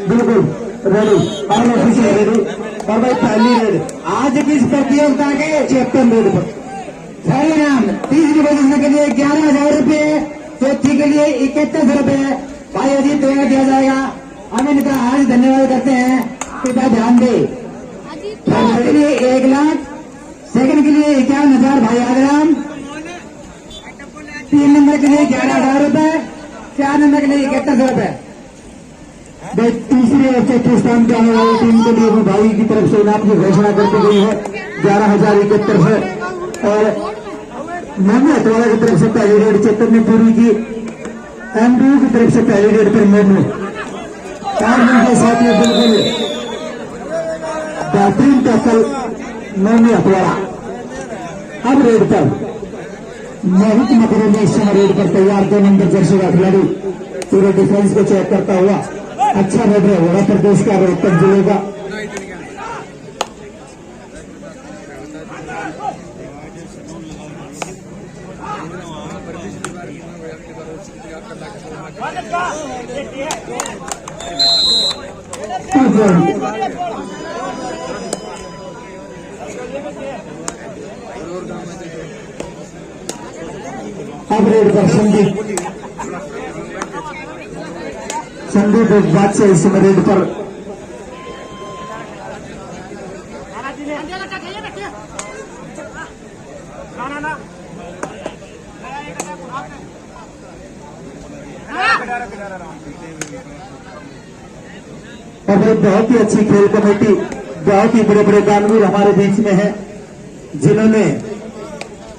बिल्कुल रेडी और official ready. और भाई पहली रेड आज की इस प्रतियोगिता के 56 रेड पर पहले नाम तीसरी पोजीशन के लिए 11,000 रुपये, चौथी के लिए 71 रुपये भाई अजीत द्वारा दिया जाएगा। हम इनका आज धन्यवाद करते हैं, पिता ध्यान दे। फर्स्ट के लिए 1 लाख, सेकंड के लिए 51,000 भाई आगराम, 3 नंबर के लिए 11,000 रुपये, 4 नंबर के लिए 71 रुपये। तीसरे और चौथे स्थान पे आने वाली टीम के लिए भाई की तरफ से इनाम की घोषणा कर दी गई है 11,071 है। और मोनू हटवाला की तरफ से पहली रेड चेतन ने पूरी की, एमडीयू की तरफ से पहली रेड पर मोनू और उनके साथ में बिल्कुल बेहतरीन टैकल मोनू हटवाला। अब रेड पर मोहित मकरोनी इस समय रेड पर तैयार 2 नंबर जर्सी का खिलाड़ी पूरे डिफेंस को चेक करता हुआ अच्छा रेड है वड़ा प्रदेश का रोहतक जिले का। अब रेड पर संदीप एक बात से इस समय रेड पर और बहुत ही अच्छी खेल कमेटी, बहुत ही बड़े बड़े दानवीर हमारे बीच में है जिन्होंने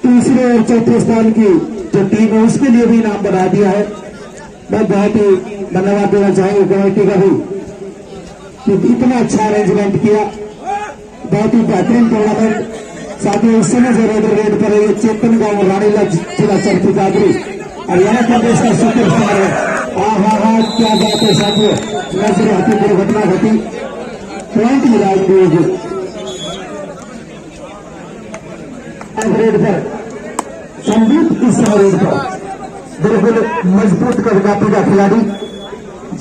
तीसरे और चौथे स्थान की जो टीम है उसके लिए भी इनाम बना दिया है। मैं बहुत ही धन्यवाद देना चाहूंगा कमेटी का भी कि इतना अच्छा अरेंजमेंट किया, बहुत ही बेहतरीन टूर्नामेंट। साथ ही उस समय जो रेड पर है चेतन गांव रानीला जिला चरखी हरियाणा प्रदेश का सुपरस्टार है। हाँ क्या बात है साथियों, नजर आती दुर्घटना घटी, पॉइंट मिला रेड पर संदीप इस समय रेड पर बिल्कुल मजबूत कदकाठी का खिलाड़ी,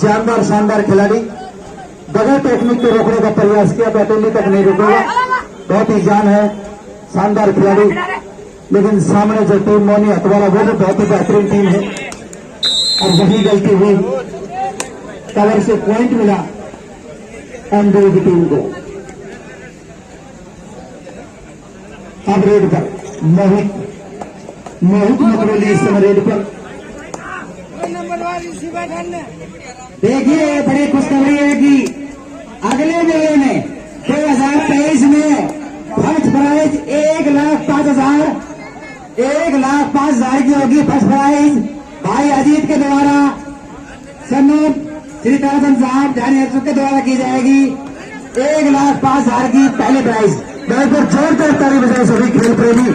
जानदार शानदार खिलाड़ी, बगैर टेक्निक के रोकने का प्रयास किया तो अकेले तक नहीं रुकेगा। बहुत ही जान है, शानदार खिलाड़ी, लेकिन सामने जो टीम मोनी हटवाला वो भी बहुत ही बेहतरीन टीम है और वही गलती हुई, कवर से पॉइंट मिला एमडीयू की टीम को। अब रेड पर मोहित मकरोली इस समय रेड पर। देखिए बड़ी खुशखबरी है कि अगले मेले में 2023 में फर्स्ट प्राइज 1,05,000 1,05,000 की होगी फर्स्ट प्राइज। भाई अजीत के द्वारा सम्मान श्री तारसन साहब जानी के द्वारा की जाएगी 1,05,000 की पहली प्राइज। बिल्कुल जोरदार ताली बजाए सभी खेल प्रेमी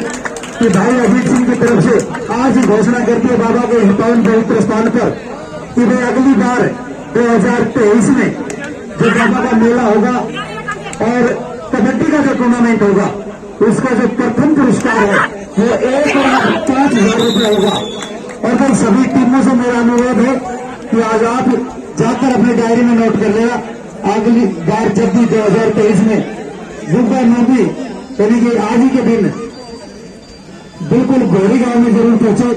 कि भाई अजीत सिंह की तरफ से आज ही घोषणा करती है बाबा के 51 पवित्र स्थान पर कि भाई अगली बार 2023 में जो बाबा का मेला होगा और कबड्डी का जो टूर्नामेंट होगा उसका जो प्रथम पुरस्कार है वो 1,05,000 रुपये होगा। और फिर सभी टीमों से मेरा अनुरोध है कि आज आप जाकर अपने डायरी में नोट कर लेगा, अगली बार जब भी 2023 में बुधवार नौबी यानी कि आज ही के दिन बिल्कुल घोड़ी गांव में जरूर पहुंचे,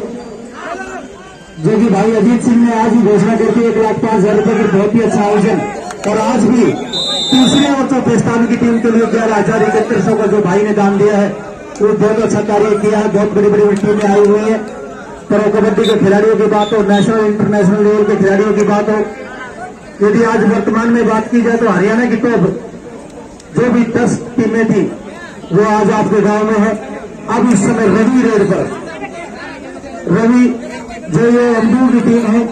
जो कि भाई अजीत सिंह ने आज ही घोषणा करके 1,05,000 रुपये की बहुत ही अच्छा आयोजन। और आज भी तीसरे और चौथे स्थान की टीम के लिए 11,071 का जो भाई ने दान दिया है वो बहुत अच्छा कार्य किया है। बहुत बड़ी बड़ी टीमें आई हुई है, प्रो कबड्डी के खिलाड़ियों की बात हो, नेशनल इंटरनेशनल लेवल के खिलाड़ियों की बात हो। यदि आज वर्तमान में बात की जाए तो हरियाणा की टॉप जो भी 10 टीमें थी वो आज आपके गांव में है। अब इस समय रवि रेड पर, रवि जो ये एमडीयू की टीम है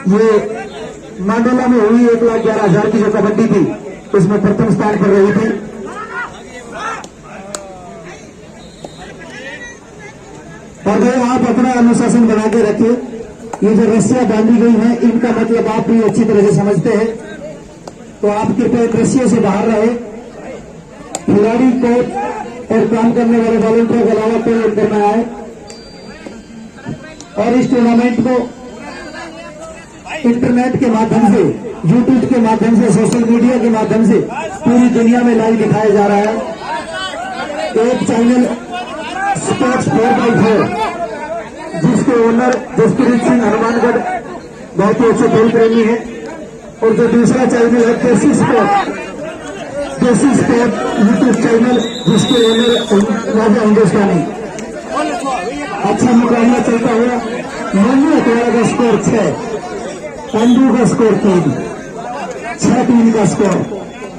ये मांडोला में हुई 1,11,000 की जो कबड्डी थी उसमें प्रथम स्थान पर रही थी। और भाई आप अपना अनुशासन बना के रखिए, ये जो रस्सियां बांधी गई हैं इनका मतलब आप भी अच्छी तरह से समझते हैं, तो आप कृपया रस्सियों से बाहर रहे। खिलाड़ी को और काम करने वाले वॉलंटियर के अलावा कोई अंदर न आए और इस टूर्नामेंट को इंटरनेट के माध्यम से, यूट्यूब के माध्यम से, सोशल मीडिया के माध्यम से पूरी दुनिया में लाइव दिखाया जा रहा है। एक चैनल स्पोर्ट्स 4x4 जिसके ओनर जसप्रीत सिंह हनुमानगढ़ बहुत ही अच्छे खेल प्रेमी है, और जो दूसरा चैनल है देसी स्पोर्ट यूट्यूब चैनल जिसके ओनर राजा हिंदुस्तानी। अच्छा मुकाबला चलता हुआ, मनु अतवाड़ा का स्कोर 6, पंडू का स्कोर 3, 6-3 का स्कोर।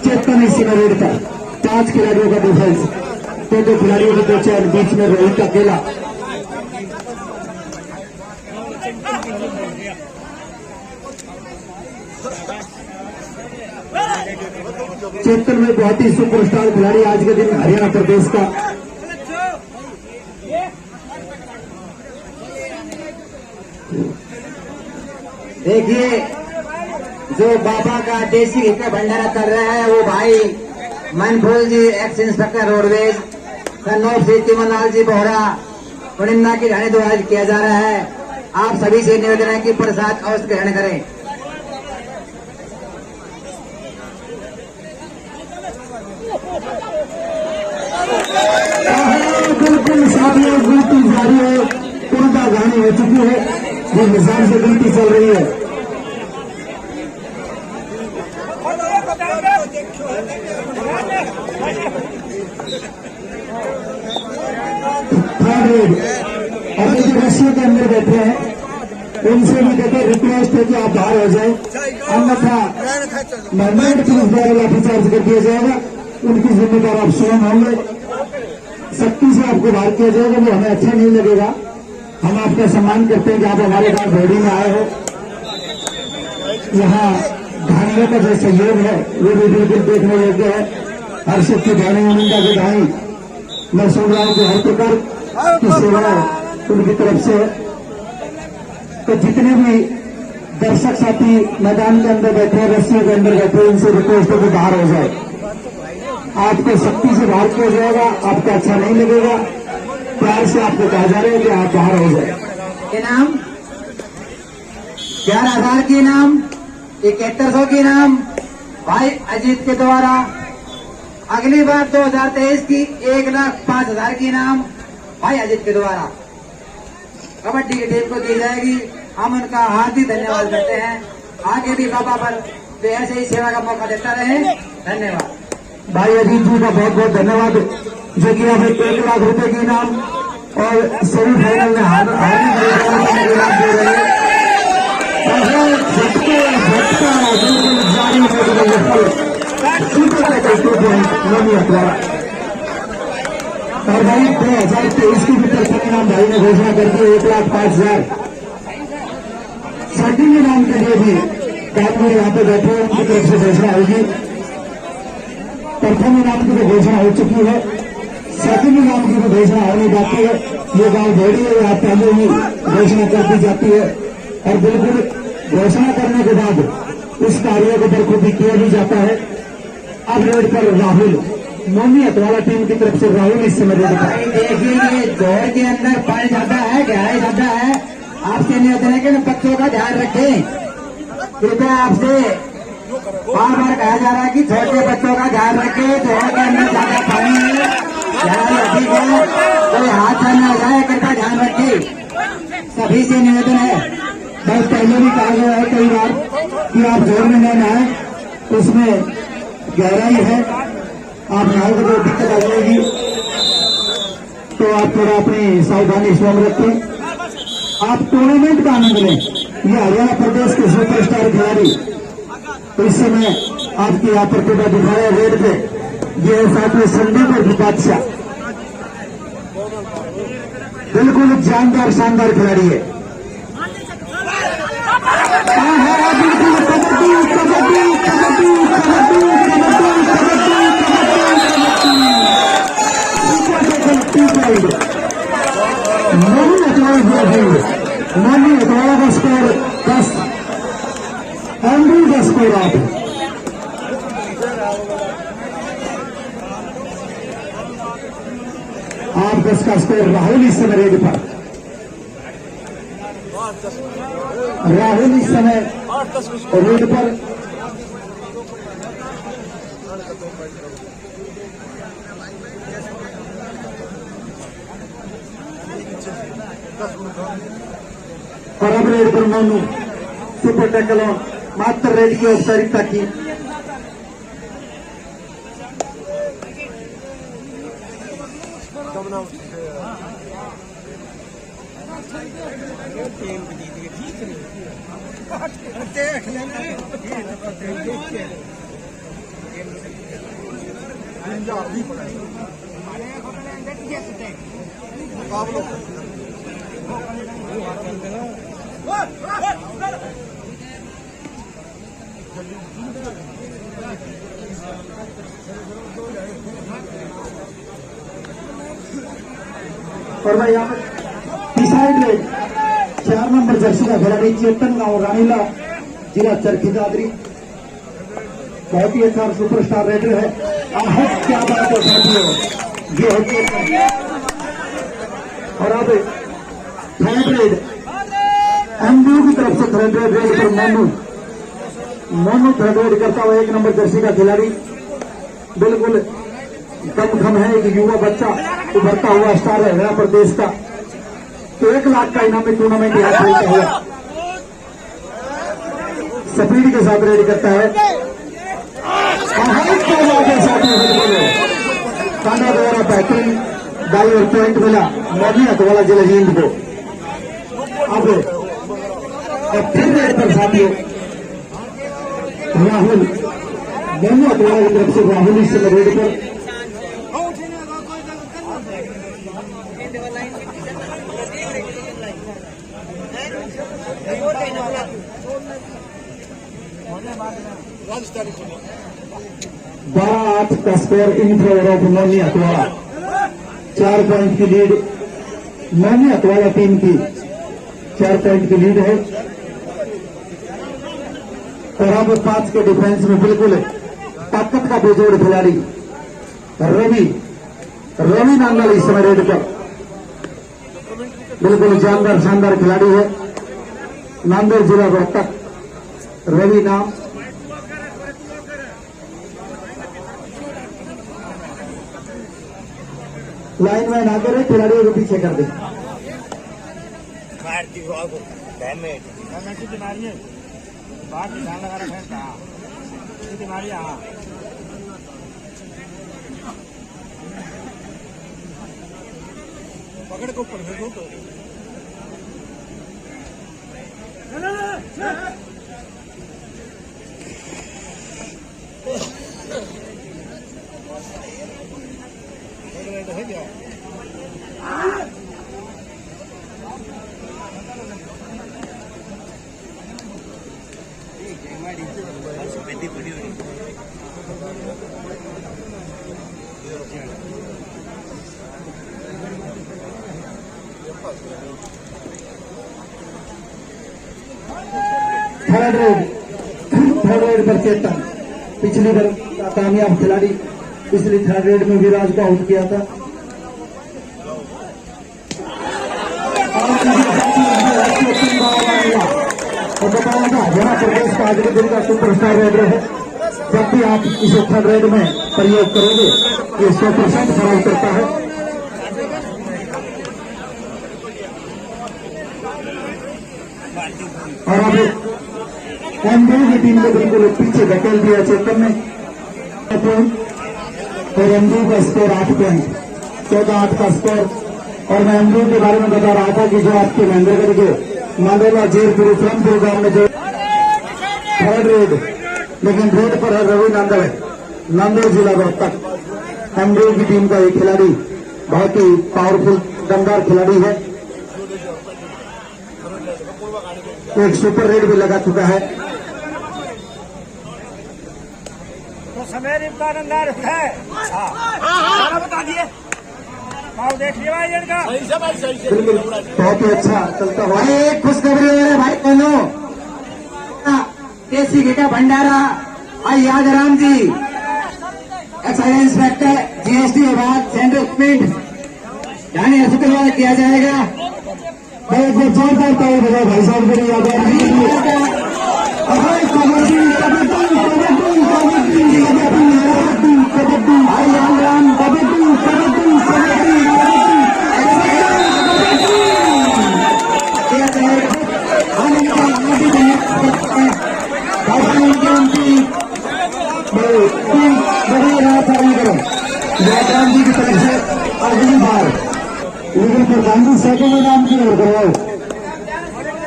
चेतन इस रेड पर 5 खिलाड़ियों का डिफेंस, तो 2 खिलाड़ियों के 2 चैन, बीच में रोहित अकेला। चेतन में बहुत ही सुपरस्टार खिलाड़ी आज के दिन हरियाणा प्रदेश का। देखिए जो बाबा का देसी घी का भंडारा कर रहा है वो भाई मनफूल जी, एक्स इंस्पेक्टर रोडवेज, सन्नोप श्री तिमनलाल जी बोहरा, पुणिन्ना की ढाणी द्वारा किया जा रहा है। आप सभी से निवेदन है कि प्रसाद अवश्य ग्रहण करें। बिल्कुल साथियों, गिनती जारी है, पूर्णता गानी हो चुकी है, जिस निशान से गिनती चल रही है। और जो रस्सियों के अंदर बैठे हैं उनसे भी कहते रिक्वेस्ट है कि आप बाहर हो जाए, अन्यथा मैनेजमेंट पुलिस द्वारा लाठीचार्ज कर दिया जाएगा। उनकी जिम्मेदार आप स्वयं होंगे, सख्ती से आपको बाहर किया जाएगा, वो हमें अच्छा नहीं लगेगा। हम आपका सम्मान करते हैं कि आप हमारे गांव भेड़ी में आए हो। यहाँ धानियों का जो सहयोग है वो भी बिल्कुल देखने योग्य है। हर शक्ति धानी मुंडा के धानी, मैं सुन रहा हूँ कि हर प्रकार की सेवा उनकी तरफ से है। तो जितने भी दर्शक साथी मैदान के अंदर बैठे हैं, रस्सियों के अंदर बैठे हैं, इनसे रिक्वेस्ट है कि बाहर हो जाए। आपको सख्ती से बाहर किया जाएगा, आपको अच्छा नहीं लगेगा। प्यार से आपको कहा जा रहा है कि आप बाहर हो जाए। इनाम 11,000 की इनाम, 7100 की इनाम भाई अजीत के द्वारा। अगली बार 2023 की 1,05,000 की इनाम भाई अजीत के द्वारा कबड्डी की टीम को दी जाएगी। हम उनका हार्दिक धन्यवाद करते हैं। आगे भी बाबा पर ऐसे ही सेवा का मौका देता रहे। धन्यवाद भाई अजीत जी का, बहुत बहुत धन्यवाद जो कि हमें 1 लाख रुपए की इनाम और सेमीफाइनल में हारने के इनाम दे रहे हैं। और भाई 2023 की भी प्रथम इनाम भाई ने घोषणा कर दी 1,05,000। सेकंड इनाम के लिए भी काफी यहाँ पे बैठे हैं, उनकी तरफ से घोषणा होगी। प्रथम इनाम की तो घोषणा हो चुकी है, सेकंड इनाम की तो घोषणा होने जाती है। ये गांव भेड़ी है, यहाँ पहले ही घोषणा कर दी जाती है और बिल्कुल घोषणा करने के बाद उस कार्य को बखूबी किया भी जाता है। अब रेड पर राहुल, मोनी अतवाड़ा टीम की तरफ से राहुल इस समय रेड पर। देखिए ये दौड़ के अंदर पानी ज्यादा है, गहराई ज्यादा है। आपसे निवेदन है कि बच्चों का ध्यान रखें। कृपया आपसे बार बार कहा जा रहा है कि छोटे बच्चों का ध्यान रखें। दौड़ के अंदर ज्यादा पानी है, गहराई अधिक है, कोई हाथ न जाए, कृपया ध्यान रखें। सभी से निवेदन है, बस पहले भी कहा गया है कई बार कि आप जोर में न नहाए, उसमें गहराई है, आप नहाओगे तो दिक्कत आ जाएगी। तो आप थोड़ा अपनी सावधानी स्वयं रखें। आप टूर्नामेंट का आनंद लें। ये हरियाणा प्रदेश के सुपरस्टार खिलाड़ी तो इस समय आपकी यहाँ प्रतिभा दिखाया रेड पे। ये साथ में संदीप और बादशाह बिल्कुल जानदार शानदार खिलाड़ी है। बिल्कुल कबड्डी कबड्डी कबड्डी कबड्डी मोनी अतवाड़ा का स्कोर 10, एंड्रू का स्कोर 8। आप 10 का स्कोर राहुल इस समय रेड पर। राहुल इस समय रेड पर और अब रेड पर मोनू सुपर टैकल ऑन मात्र रेड की औपचारिकता की। और भाई यहाँ पर डिसाइड रेड 4 नंबर जर्सी का खिलाड़ी चेतन गांव रानीला जिला चरखी दादरी बहुत ही अच्छा सुपरस्टार रेडर है। आहत क्या बात है साथियों, ये होती है। और अब थर्ड रेड एमबीयू की तरफ से थर्ड रेड पर मोनू थर्ड रेड करता हुआ 1 नंबर जर्सी का खिलाड़ी बिल्कुल दमखम है। एक युवा बच्चा उभरता हुआ स्टार है हरियाणा प्रदेश का। तो 1 लाख का इनामी टूर्नामेंट यहाँ खेलता हुआ स्पीड के साथ रेड करता है। कांडा द्वारा बेहतरीन डाई और पॉइंट मिला मोदी अतवाला जिला जींद को। अब फिर रेड पर साथियों राहुल मोनू अतवाला की तरफ से राहुल इस समय रेड पर। बारह 8 का score in favour of Moni Atwala. 4 point की लीड मोनी अतवाला टीम की 4 पॉइंट की लीड है। और अब 5 के डिफेंस में बिल्कुल ताकत का बेजोड़ खिलाड़ी रवि नांगल इस समय रेड पर बिल्कुल जानदार शानदार खिलाड़ी है। नांदेड़ जिला रोहतक रवि नाम। लाइन में ना करे खिलाड़ियों को पीछे कर दे। पकड़ को ऊपर से तो है क्या थर्ड रेड पर चेतन पिछली बार का कामयाब खिलाड़ी पिछली थर्ड रेड में विराज को आउट किया था। और बताया था हरियाणा प्रदेश का आज के दिन का सुपरस्टार रेडर है। जब भी आप इसे थर्ड रेड में प्रयोग करोगे ये 100% फराव करता है। और अब एमबीयू की टीम को बिल्कुल पीछे धकेल दिया चेतन ने। और एमबीयू का स्कोर 8 पॉइंट 14-8 का स्कोर। और मैं एमबीयू के बारे में बता रहा था कि जो आपके महेंद्रगढ़ के मांडोला जेरपुर फ्रमपुर गांव में जो थर्ड रेड लेकिन रेड पर है रवि नांदल नांदेड़ जिला रोहतक। एमबीयू की टीम का एक खिलाड़ी बहुत ही पावरफुल दमदार खिलाड़ी है। एक सुपर रेड भी लगा चुका है। तो समय अंदर है बता दिए देख लिया भाई इनका बिल्कुल बहुत ही अच्छा चलता हुआ एक खुशखबरी हो रहा है भाई बोलो देसी घी का भंडारा आई यादराम जी एक्साइज इंस्पेक्टर जीएसटी विभाग सेंट्रल गवर्नमेंट यानी शुक्रवार किया जाएगा। बहुत जोरदार ताली बजाओ भाई साहब के लिए यादराम जी। जयकांत जी की तरफ से अगली बार लेकिन प्रधान जी सेकेंड इनाम की ओर करवाओ।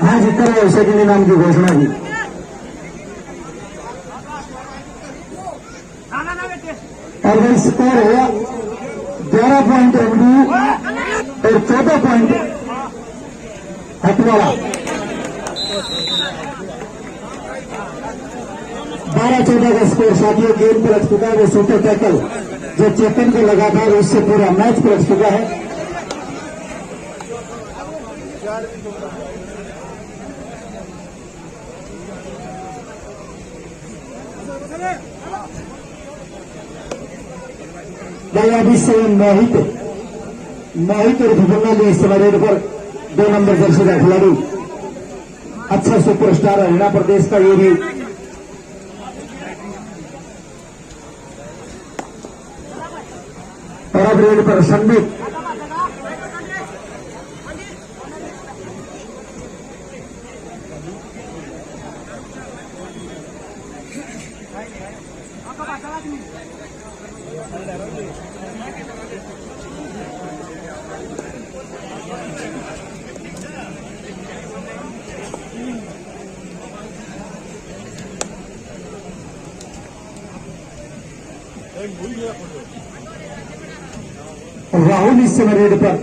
हाँ जी करो सेकेंड इनाम की घोषणा की। और वही स्कोर हुआ 11 पॉइंट एमडी और 14 पॉइंट हटवाड़ा। 12-14 का स्कोर साथियों गेम पलट चुका है। वो सुपर टैकल जो चेतन को लगा था उससे पूरा मैच पलट चुका है। अभी से मोहित और भिगुना ने इस समय रेड पर 2 नंबर जर्सी का खिलाड़ी अच्छा सुपरस्टार हरियाणा प्रदेश का ये भी और अब रेड पर संदीप राहुल इस समय रेड पर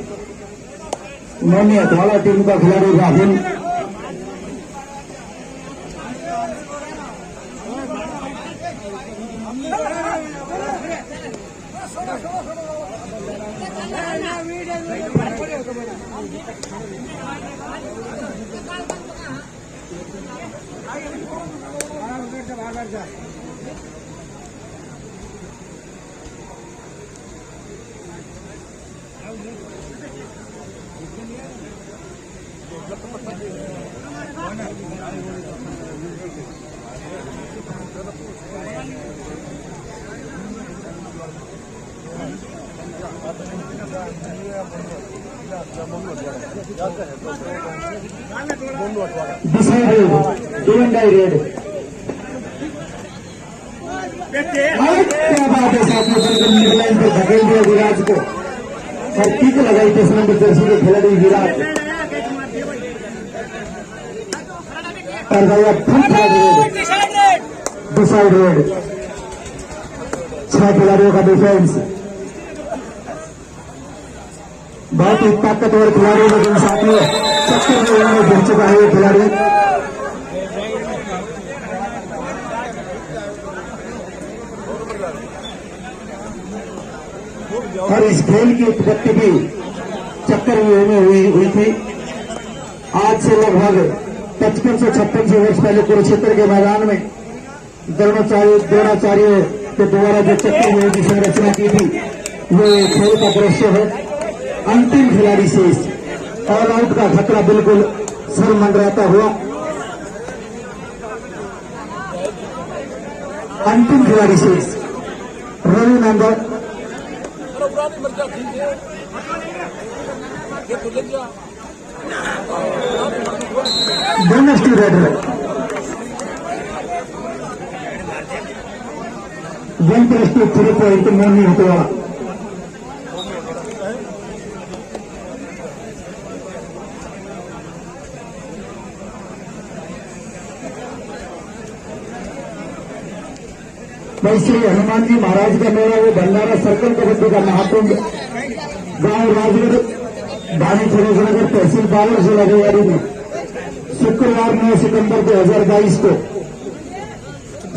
नौनी हथवाड़ा टीम का खिलाड़ी Rahul decided doing by red. क्या बात है साथियों, मिडलाइन पर धकेल दिया विराज को और किक लगाई 10 नंबर जर्सी के खिलाड़ी विराज और गया डिसाइड रेड। 6 खिलाड़ियों का डिफेंस, बहुत ही ताकतवर खिलाड़ी लेकिन साथियों चक्कर में गिर चुका है ये खिलाड़ी। और इस खेल की उत्पत्ति भी चक्कर में हुई थी। आज से लगभग 55-56 वर्ष पहले कुरुक्षेत्र के मैदान में द्रोणाचार्यों के द्वारा जो चक्कर में की संरचना की थी वो खेल का दृश्य है। अंतिम खिलाड़ी शेष, ऑल आउट का खतरा बिल्कुल सर मंडराता हुआ। अंतिम खिलाड़ी शेष Ravi number bonus to raid है 1+2 पॉइंट मोनी हटवाड़ा। वैसे हनुमान जी महाराज का मेला वो भंडारा सर्कल कबड्डी का महाकुंभ गांव राजगढ़ भानी फिरोजनगर तहसील बावर जिला रेवाड़ी में शुक्रवार 9 सितंबर 2022 को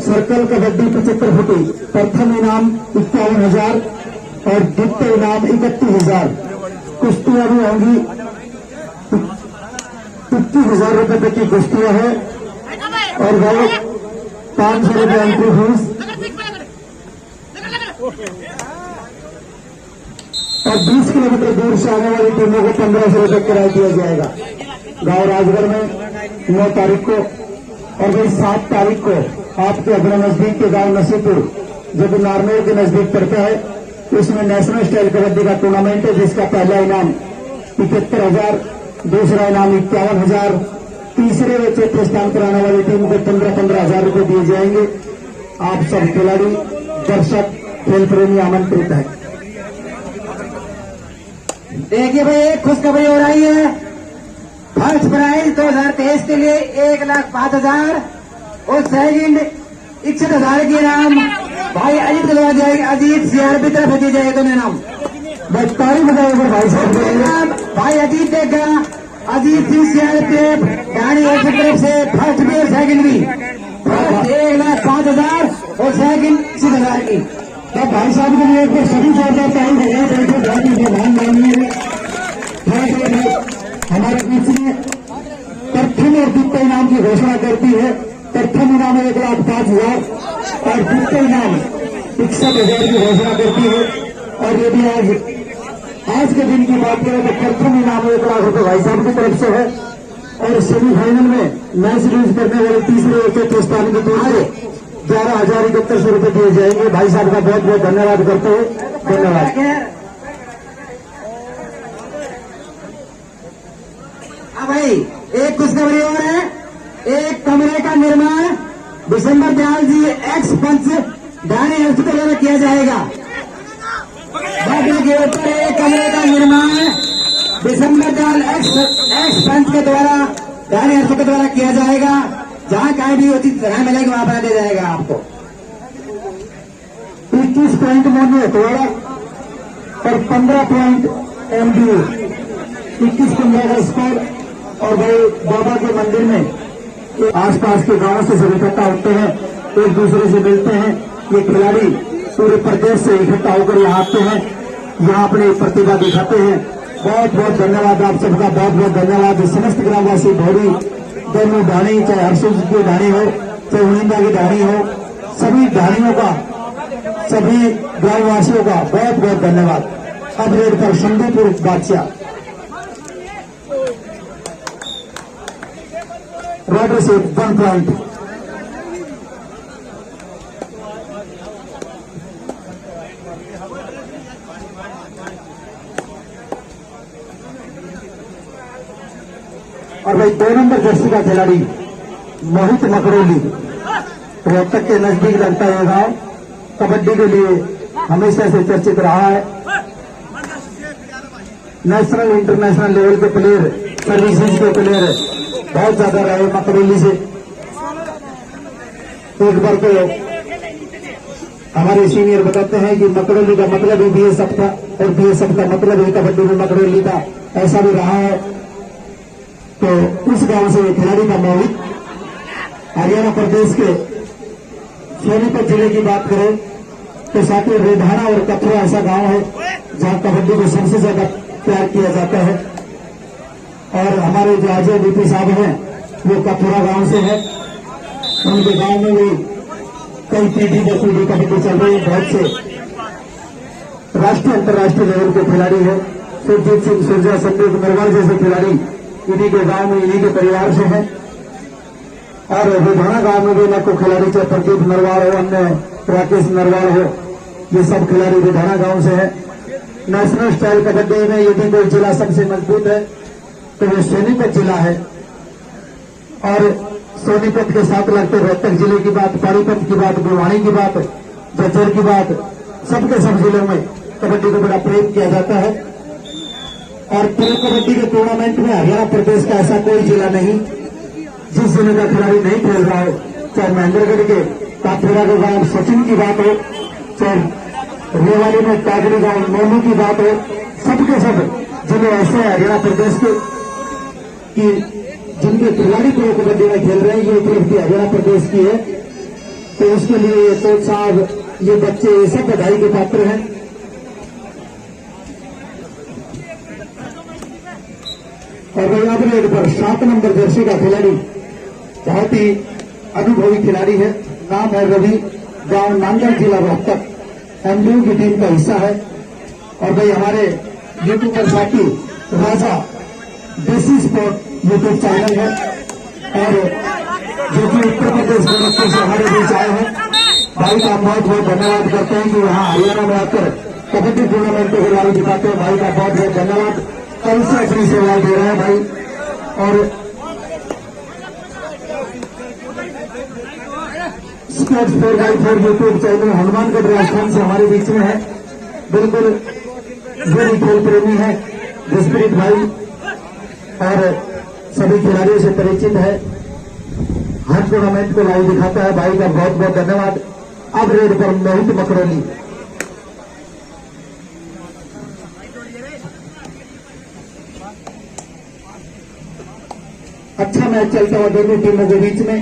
सर्कल कबड्डी 75 फुटी प्रथम इनाम 51,000 और द्वितीय इनाम 31,000 कुश्तियां भी होंगी। 21,000 रुपये की कुश्तियां है और वो 500 रुपये एंट्री फीस और 20 किलोमीटर दूर से आने वाली टीमों को 1500 रुपये किराया दिया जाएगा। गांव राजगढ़ में 9 तारीख को और वही 7 तारीख को आपके अपने नजदीक के गांव नसीपुर जो कि नारनौल के नजदीक पड़ता है, उसमें नेशनल स्टाइल कबड्डी का टूर्नामेंट है जिसका पहला इनाम 75,000, दूसरा इनाम 51,000 तीसरे व चौथे स्थान पर आने वाली टीम को 15-15 हजार रुपए दिए जाएंगे। आप सब खिलाड़ी, दर्शक, खेल प्रेमी आमंत्रित है। देखिए भाई, एक खुशखबरी हो रही है। फर्स्ट प्राइज 2023 के लिए 1,05,000 और सेकंड 61,000 के नाम भाई अजीत दिलवा जाएगी। अजीत सीआरपी तरफ दी जाएगी दोनों नाम। तारीफ बताइए भाई साहब। भाई अजीत देगा, अजीत सिंह सीआरपीएफ गाड़ी की तरफ से फर्स्ट भी और सेकंड भी 1,05,000 और सेकंड 60,000 की। तब भाई साहब के लिए एक बार सभी जोरदार तारीफ हो गया। बहुत ही ध्यान मांगिए। हमारे बीच में प्रथम और द्वितीय इनाम की घोषणा करती है। प्रथम इनाम 1,05,000 और द्वितीय इनाम 61,000 की घोषणा करती है। और यदि आज के दिन की बात करें तो प्रथम इनाम 1,00,000 रुपए भाई साहब की तरफ से है। और सेमीफाइनल में मैच लूज करने वाले तीसरे और चौथे स्थान की टीम से 11,71 रुपए दिए जाएंगे। भाई साहब का बहुत बहुत धन्यवाद करते हैं। धन्यवाद। हाँ भाई, एक खुशखबरी और है। एक कमरे का निर्माण दिसंबर दयाल जी एक्स पंच डानी हॉस्पिटल में किया जाएगा। के ऊपर एक कमरे का निर्माण दिसंबर दयाल एक्स पंच के द्वारा डानी हॉस्पिटल द्वारा किया जाएगा। जहां कहीं भी उचित सलाह मिलेगी वहां बना दिया जाएगा आपको। 21 पॉइंट मोनो द्वारा और 15 पॉइंट MBA 21-15 का स्कोर। और भाई बाबा के मंदिर में आसपास के गांवों से सब इकट्ठा होते हैं, एक दूसरे से मिलते हैं। ये खिलाड़ी पूरे प्रदेश से इकट्ठा होकर यहाँ आते हैं, यहाँ अपनी प्रतिभा दिखाते हैं। बहुत बहुत धन्यवाद आप सबका। बहुत बहुत धन्यवाद। समस्त ग्रामवासी भौरी दोनों ढाणी, चाहे हर्षुज की ढाणी हो चाहे उड़ीदा की ढाणी हो, सभी ढाणियों का, सभी ग्रामवासियों का बहुत बहुत धन्यवाद। अब रेड पर शंभुपुर बादशाह रॉडर से 1 पॉइंट। और भाई 2 नंबर जर्सी का खिलाड़ी मोहित मकरोली, रोहतक के नजदीक लगता है गांव, कबड्डी के लिए हमेशा से चर्चित रहा है। नेशनल इंटरनेशनल लेवल के प्लेयर, सर्विसेज के प्लेयर बहुत ज्यादा रहे मकरोली से। एक बार तो हमारे सीनियर बताते हैं कि मकरोली का मतलब ही BSF था और BSF का मतलब ही कबड्डी में मकरोली था, ऐसा भी रहा है। तो उस गांव से खिलाड़ी का मोहित, हरियाणा प्रदेश के सोनीपत जिले की बात करें तो साथ रेढाना और कथुआ ऐसा गांव है जहां कबड्डी को सबसे ज्यादा प्यार किया जाता है। और हमारे जो अजय DP साहब हैं वो कथुआ गांव से है। उनके गांव में भी कई पीढ़ी दर पीढ़ी कबड्डी चल रही है। बहुत से राष्ट्रीय अंतर्राष्ट्रीय लेवल के खिलाड़ी है। सुरजीत सिंह सुरजा, संदीप नरवाल जैसे खिलाड़ी इन्हीं के गांव में, इन्हीं के परिवार से हैं। और रेढाना गांव में भी न को खिलाड़ी, चाहे प्रदीप नरवाल हो, अन्य राकेश नरवाल हो, ये सब खिलाड़ी रेढाना गांव से है। नेशनल स्टाइल कबड्डी में यदि कोई जिला सबसे मजबूत है तो वो सोनीपत जिला है। और सोनीपत के साथ लगते रोहतक जिले की बात, पानीपत की बात, भिवानी की बात, झज्जर की बात, सबके सब जिलों में कबड्डी को बड़ा प्रेम किया जाता है। और प्रो कबड्डी के टूर्नामेंट में हरियाणा प्रदेश का ऐसा कोई जिला नहीं जिस जिले का खिलाड़ी नहीं खेल रहा हो। चाहे महेंद्रगढ़ के काथेरा के गांव सचिन की बात हो, चाहे रेवाड़ी में टागरी गांव मोनू की बात हो, सबके सब जिले ऐसे हैं हरियाणा प्रदेश के कि जिनके खिलाड़ी प्रो कबड्डी में खेल रहे हैं। ये उपलब्धि हरियाणा प्रदेश की है। तो उसके लिए ये कोच साहब, ये बच्चे, ये सब बधाई के पात्र हैं। और यहाँ पर 7 नंबर जर्सी का खिलाड़ी बहुत ही अनुभवी खिलाड़ी है। नाम है रवि, गांव नांदल, जिला रोहतक, MBU की टीम का हिस्सा है। और भाई हमारे यूट्यूबर साथी राजा देसी स्पोर्ट यूट्यूब चैनल है और जो कि उत्तर प्रदेश गोरखपुर से हमारे बीच आए हैं। भाई का बहुत बहुत धन्यवाद करते हैं कि यहाँ हरियाणा में आकर कबड्डी टूर्नामेंट के खिलाड़ी दिखाते हैं। भाई का बहुत बहुत धन्यवाद। कल से अपनी सेवाएं दे रहे हैं भाई। और sports 4x4 YouTube channel Hanumangarh Rajasthan से हमारे बीच में है। बिल्कुल बड़ी खेल प्रेमी है जसप्रीत भाई और सभी खिलाड़ियों से परिचित है। हर टूर्नामेंट को लाइव दिखाता है भाई का बहुत बहुत धन्यवाद। अब रेड पर मोहित मकरोली। अच्छा मैच चलता हुआ दोनों टीमों के बीच में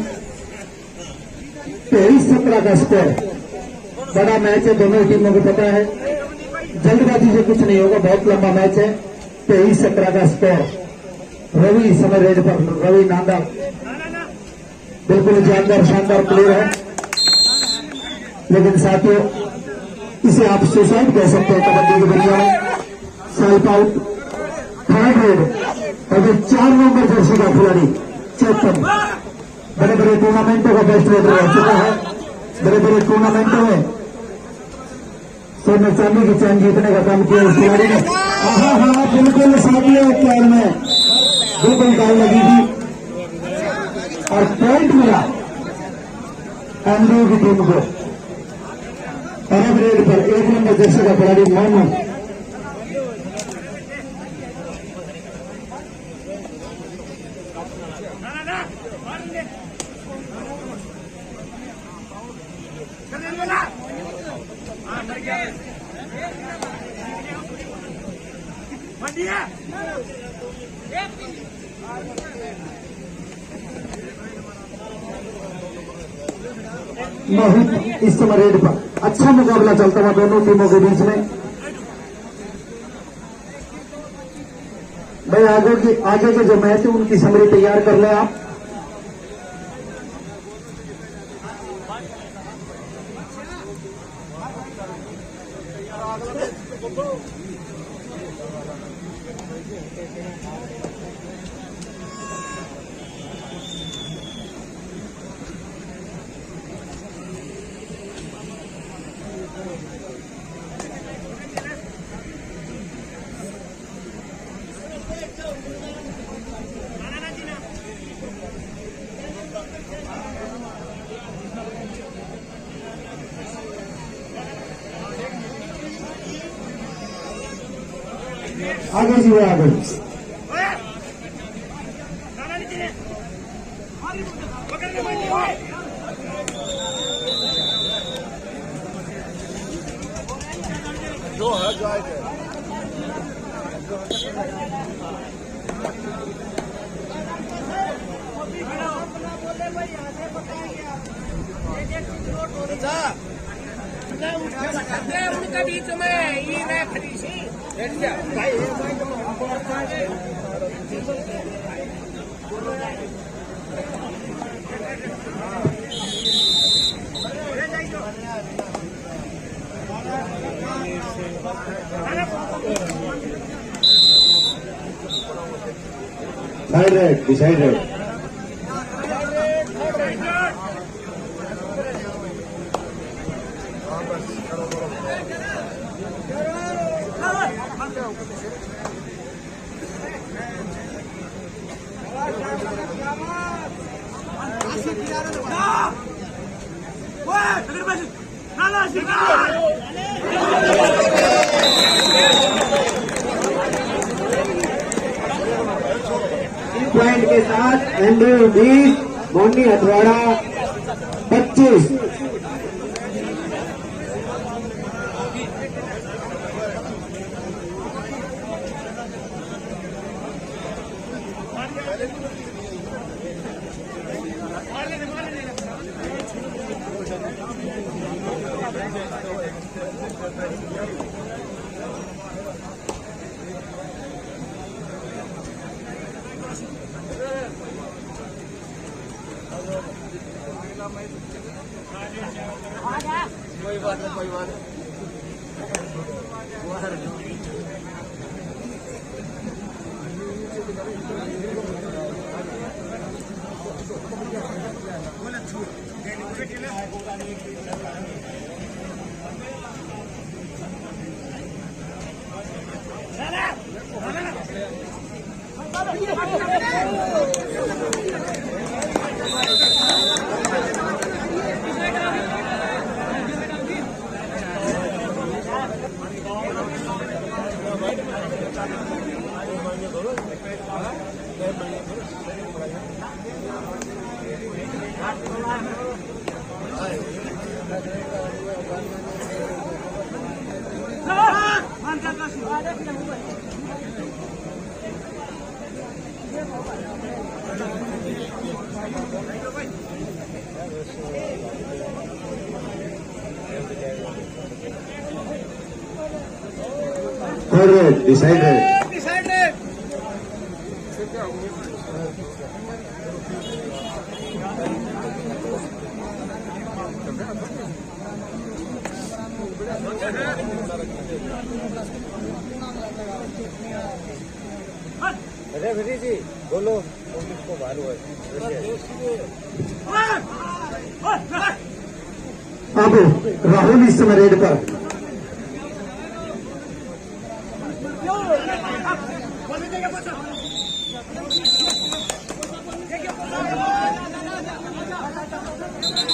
23-17 का स्कोर। बड़ा मैच है, दोनों टीमों को पता है जल्दबाजी से कुछ नहीं होगा, बहुत लंबा मैच है। 23-17 का स्कोर। रवि इस समय रेड पर, रवि नांदा बिल्कुल जानदार शानदार प्लेयर है, लेकिन साथियों इसे आप सुसाइड कह सकते हैं कबड्डी की दुनिया में। Self out, third red. अभी 4 नंबर जर्सी का खिलाड़ी चेतन बड़े बड़े टूर्नामेंटों का बेस्ट रेडर रह चुका है। बड़े बड़े टूर्नामेंटों में सोने चांदी की चैन जीतने का काम किया इस खिलाड़ी ने। हाँ बिल्कुल साथियों पैर में बिल्कुल डाल लगी थी और पॉइंट मिला एमडीयू की टीम को। अरब रेड पर 1 नंबर जर्सी का खिलाड़ी मोहम्मद। मोहित इस समय रेड पर। अच्छा मुकाबला चलता हुआ दोनों टीमों के बीच में। भाई आगे के जो मैच है उनकी समरी तैयार कर ले आप। आगे जी आगे जो है जायज है। उनका बीच में ये मैं खड़ी सी side raid decide raid. Point के साथ एंड्रू 20, मोनी हथवाड़ा 25। कोई बात नहीं, कोई बात नहीं। Third red decided. रेफरी जी बोलो किसको बाहर हुआ अब राहुल इस समय रेड पर।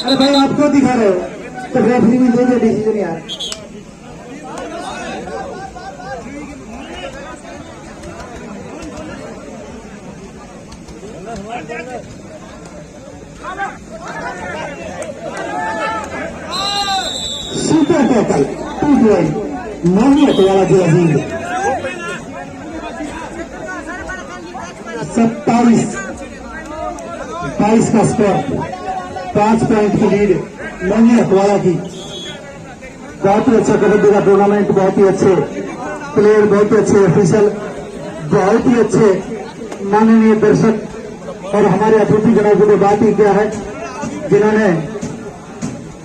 अरे भाई आप क्यों दिखा रहे हो? तो रेफरी भी दे दे डिसीजन यार। सुपर टैकल 2 पॉइंट मोहम्मद वाला जो अजीज 27-22 का स्कोर, 5 पॉइंट की लीड मोहम्मद वाला की। बहुत ही अच्छा कबड्डी का टूर्नामेंट, बहुत ही अच्छे प्लेयर, बहुत ही अच्छे ऑफिशियल, बहुत ही अच्छे माननीय दर्शक और हमारे अतिथि गणों को तो बात ही क्या है, जिन्होंने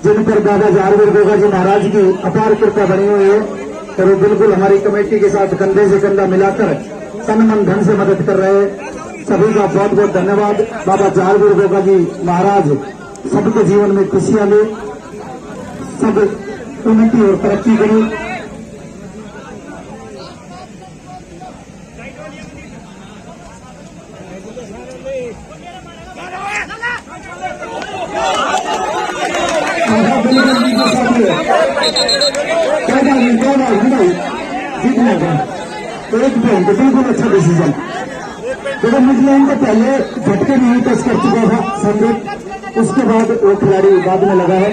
जिन पर दादा जारवीर गोगा जी महाराज की अपार कृपा बनी हुई है और वो बिल्कुल हमारी कमेटी के साथ कंधे से कंधा मिलाकर तन मन धन से मदद कर रहे हैं। सभी का बहुत बहुत धन्यवाद। बाबा जारवीर गोगा जी महाराज सबके जीवन में खुशियां ले, सब उन्नति और तरक्की करें। एक पॉइंट बिल्कुल अच्छा डिसीजन। देखो न्यूजीलैंड को पहले झटके नहीं टच कर चुका था संदीप, उसके बाद वो खिलाड़ी बाद में लगा है।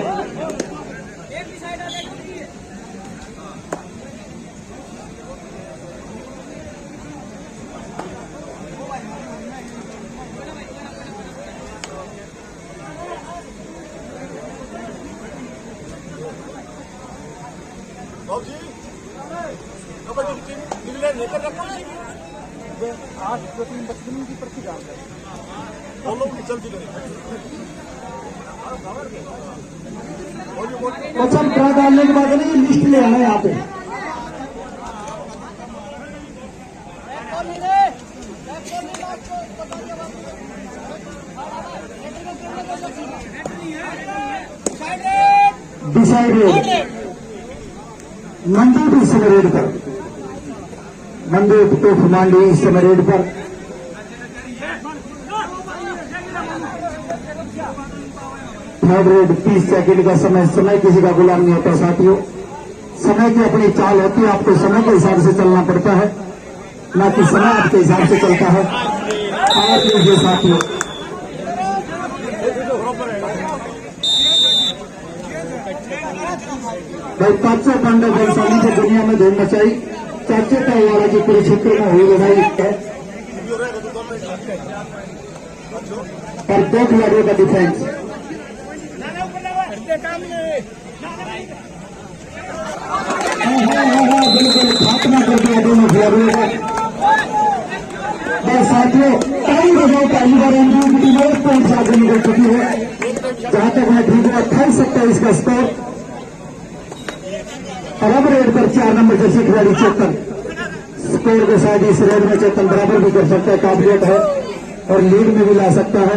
कबड्डी की टीम न्यूजीलैंड लेकर रखो 8 टीम बचपन की प्रति डाल दोनों की जल्दी अच्छा ड्रा डालने के बाद नहीं लिस्ट ले आना यहाँ पे। डिसाइडेड मंदीप इस समय रेड पर, मंदीप तो फुमांडी इस समय रेड पर। थर्ड रेड 30 सेकंड का समय, समय किसी का गुलाम नहीं होता साथियों। समय की अपनी चाल होती है, आपको समय के हिसाब से चलना पड़ता है, ना कि समय आपके हिसाब से चलता है। आप लीजिए साथियों, भाई 500 पांडव बंसाली की दुनिया में धूम मचाई, चाचे का वाला की पूरे क्षेत्र में हुई लड़ाई है और 2 खिलाड़ियों का डिफेंस। बिल्कुल खात्मा कर दिया दोनों खिलाड़ियों का। बस साथियों टाइम बजाओ, पहली बार एनडीए की टीम 1 पॉइंट से आगे निकल चुकी है। जहां तक मैं ठीक हूं 28-27 का स्कोर। और अब रेड पर 4 नंबर जर्सी खिलाड़ी चेतन, स्कोर के साथ इस रेड में चेतन बराबर भी कर सकता है, काबिलियत है और लीड में भी ला सकता है।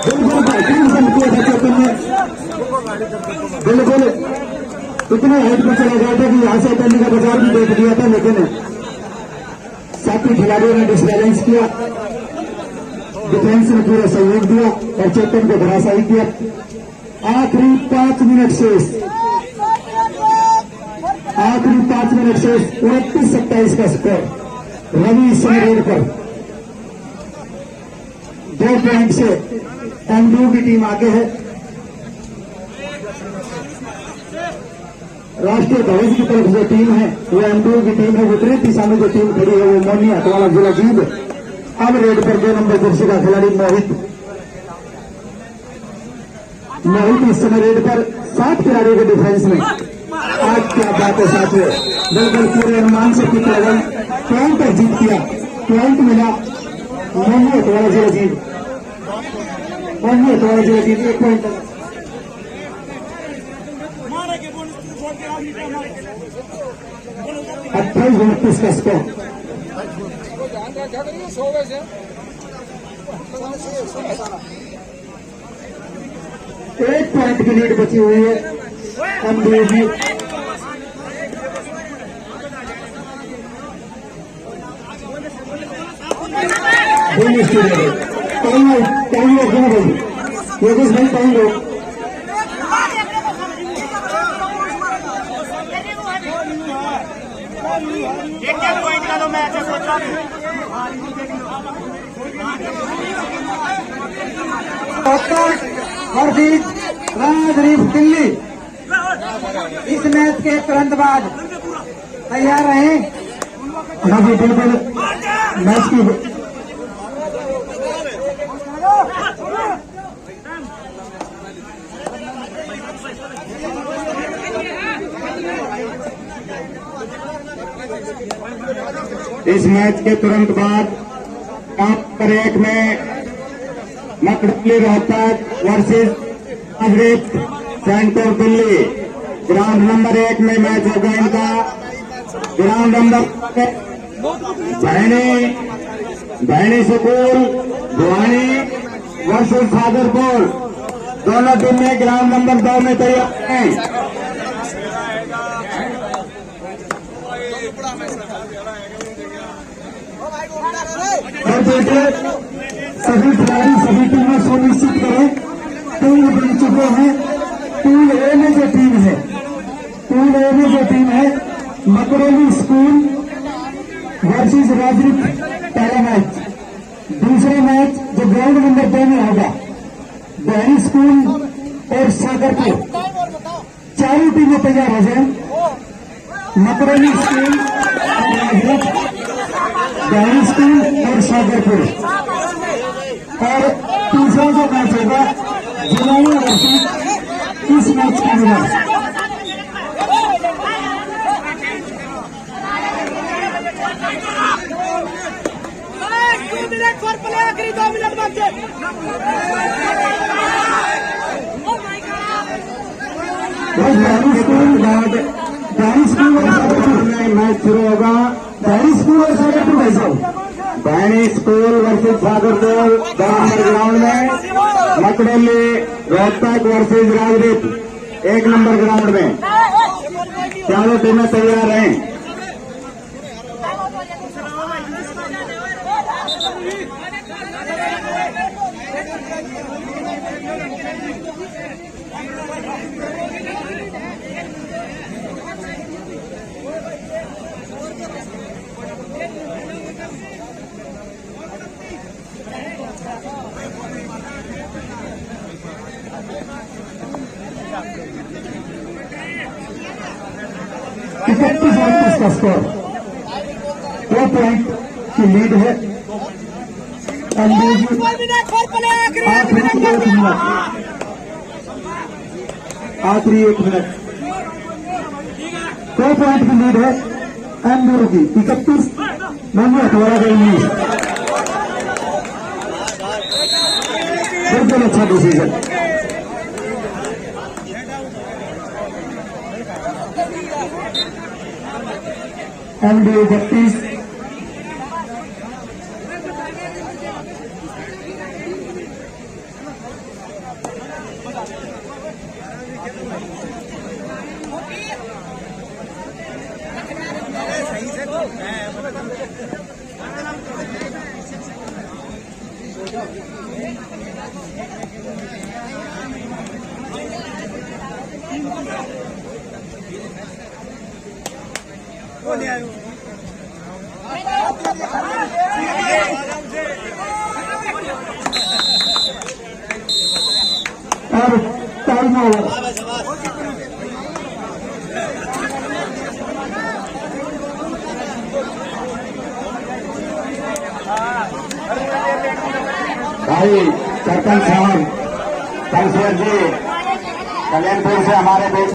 बिल्कुल बेहतरीन बंद किया था चेतन ने, बिल्कुल इतने हाइट पर चला गया था कि यहां से दिल्ली का बाजार भी देख लिया था, लेकिन साथी खिलाड़ियों ने डिसबैलेंस किया, डिफेंस ने पूरा सहयोग दिया और चेतन को धराशायी किया। आखिरी 5 मिनट शेष, आखिरी 5 मिनट शेष, 29-27 का स्कोर। रवि इस समय रेड पर 2 पॉइंट से एमडीयू की टीम आगे है। राष्ट्रीय ध्वज की तरफ जो टीम है वो एमडीयू की टीम है, विपरीत दिशा में जो टीम खड़ी है वो मोनी हटवाला जिला जींद अब रेड पर 2 नंबर जर्सी का खिलाड़ी मोहित इस समय रेड पर 7 खिलाड़ियों के डिफेंस में। आज क्या बात है साथियों, बिल्कुल पूरे अनुमान से पिक लगाई, पॉइंट पर जीत किया, पॉइंट मिला मोहम्मद अतवारा जी अजीब, मोहम्मद अतवारा जी अजीब 1 पॉइंट। 28-29 का स्कोर। एक पॉइंट की लीड बची हुई है एमबीएजी। टाइम लो क्यों भाई, योगेश भाई टाइम लो। पॉइंट का तो मैच है, सोचा वर्सेस राजदीप दिल्ली। इस मैच के तुरंत बाद तैयार रहे। हाँ जी बिल्कुल, मैच की इस मैच के तुरंत बाद नंबर 1 में Makrauli Rohtak versus Rajdeep center Delhi. Ground number 1 में मैच होगा इनका। Ground number Bhaini school Guwani versus Sagarpur. दोनों टीम में ग्राउंड नंबर 2 में तैयार हैं। सभी खिलाड़ी सभी टीमें सुनिश्चित करें, पूल बन चुके हैं। पूल ए में जो टीम है मकड़ौली स्कूल वर्सेस राजदीप पहला मैच। दूसरा मैच जो ग्राउंड नंबर 2 में होगा बहरी स्कूल और सागरपुर। चारों टीमें तैयार हो जाए। मकड़ौली स्कूल बहरी स्कूल और सागरपुर। और तीसरा जो मैच होगा जुलाई वर्सेस इस मैच की विनर। आखिरी 2 मिनट बचे। बहरी स्कूल और सागरपुर में मैच शुरू होगा। बहरी स्कूल और सागरपुर भाई साहब, Bahri school versus Sagarpur 2 number ground में। Makrauli Rohtak versus Rajdeep 1 number ground में। चारों टीमें तैयार हैं। का स्कोर 2 पॉइंट की लीड है। आखिरी 1 मिनट 2 पॉइंट की लीड है एमबीओ की। 31 मोहम्मद अतवारा का 19। बिल्कुल अच्छा डिसीजन। एमबीओ 32 और टाइम ओवर। भाई सरपंच साहब पंचर जी कल्याणपुर से हमारे बीच